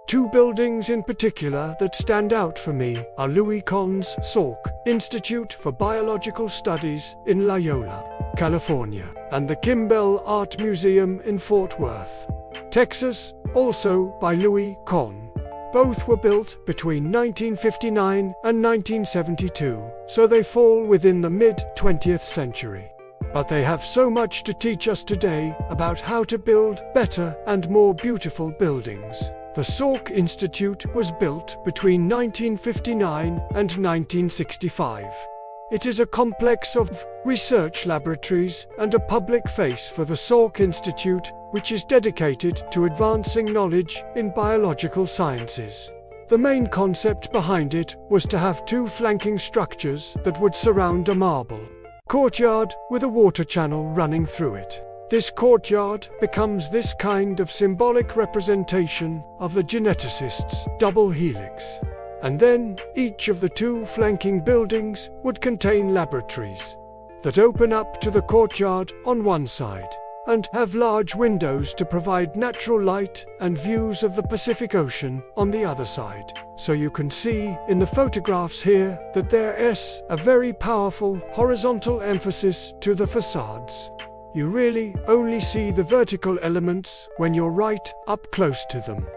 Two buildings in particular that stand out for me are Louis Kahn's Salk Institute for Biological Studies in Loyola, California, and the Kimbell Art Museum in Fort Worth, Texas, also by Louis Kahn. Both were built between 1959 and 1972, so they fall within the mid-20th century. But they have so much to teach us today about how to build better and more beautiful buildings. The Salk Institute was built between 1959 and 1965. It is a complex of research laboratories and a public face for the Salk Institute, which is dedicated to advancing knowledge in biological sciences. The main concept behind it was to have two flanking structures that would surround a marble courtyard with a water channel running through it. This courtyard becomes this kind of symbolic representation of the geneticist's double helix. And then, each of the two flanking buildings would contain laboratories that open up to the courtyard on one side, and have large windows to provide natural light and views of the Pacific Ocean on the other side. So you can see in the photographs here that there is a very powerful horizontal emphasis to the facades. You really only see the vertical elements when you're right up close to them.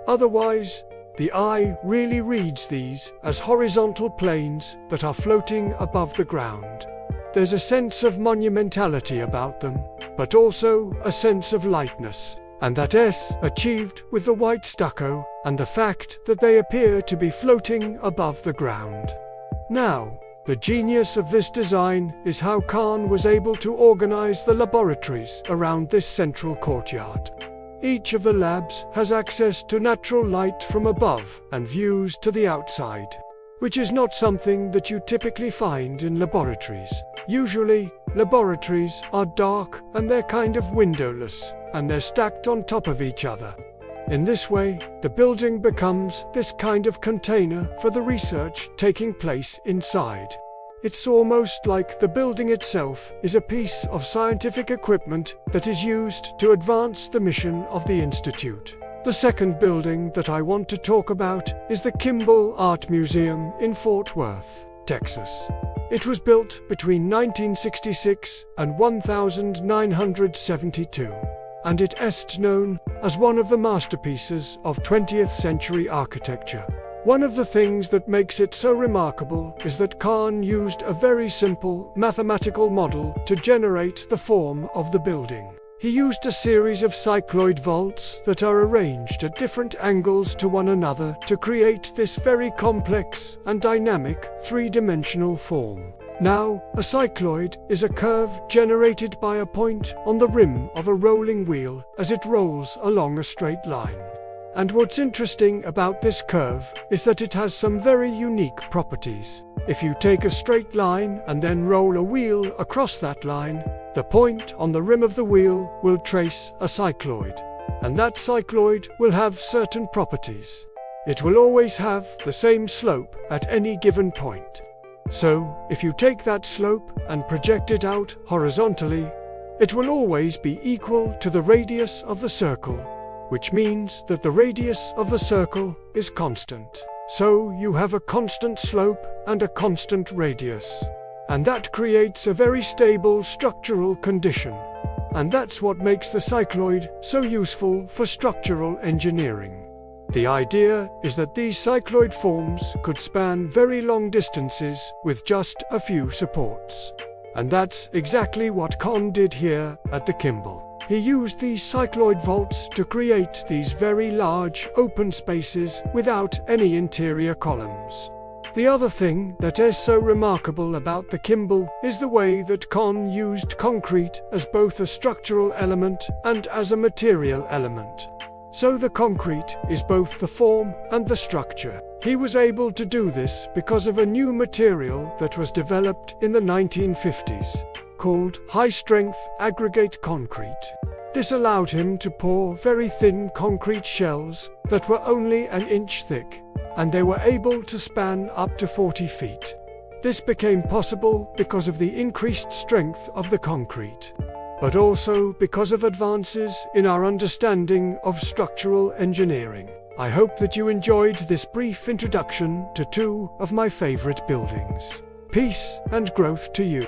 Otherwise, the eye really reads these as horizontal planes that are floating above the ground. There's a sense of monumentality about them, but also a sense of lightness, and that is achieved with the white stucco and the fact that they appear to be floating above the ground. Now, the genius of this design is how Kahn was able to organize the laboratories around this central courtyard. Each of the labs has access to natural light from above and views to the outside, which is not something that you typically find in laboratories. Usually, laboratories are dark and they're kind of windowless, and they're stacked on top of each other. In this way, the building becomes this kind of container for the research taking place inside. It's almost like the building itself is a piece of scientific equipment that is used to advance the mission of the Institute. The second building that I want to talk about is the Kimbell Art Museum in Fort Worth, Texas. It was built between 1966 and 1972. And it is known as one of the masterpieces of 20th century architecture. One of the things that makes it so remarkable is that Kahn used a very simple mathematical model to generate the form of the building. He used a series of cycloid vaults that are arranged at different angles to one another to create this very complex and dynamic three-dimensional form. Now, a cycloid is a curve generated by a point on the rim of a rolling wheel as it rolls along a straight line. And what's interesting about this curve is that it has some very unique properties. If you take a straight line and then roll a wheel across that line, the point on the rim of the wheel will trace a cycloid. And that cycloid will have certain properties. It will always have the same slope at any given point. So, if you take that slope and project it out horizontally, it will always be equal to the radius of the circle, which means that the radius of the circle is constant. So you have a constant slope and a constant radius. And that creates a very stable structural condition. And that's what makes the cycloid so useful for structural engineering. The idea is that these cycloid forms could span very long distances with just a few supports. And that's exactly what Kahn did here at the Kimbell. He used these cycloid vaults to create these very large open spaces without any interior columns. The other thing that is so remarkable about the Kimbell is the way that Kahn used concrete as both a structural element and as a material element. So the concrete is both the form and the structure. He was able to do this because of a new material that was developed in the 1950s, called high-strength aggregate concrete. This allowed him to pour very thin concrete shells that were only an inch thick, and they were able to span up to 40 feet. This became possible because of the increased strength of the concrete, but also because of advances in our understanding of structural engineering. I hope that you enjoyed this brief introduction to two of my favorite buildings. Peace and growth to you.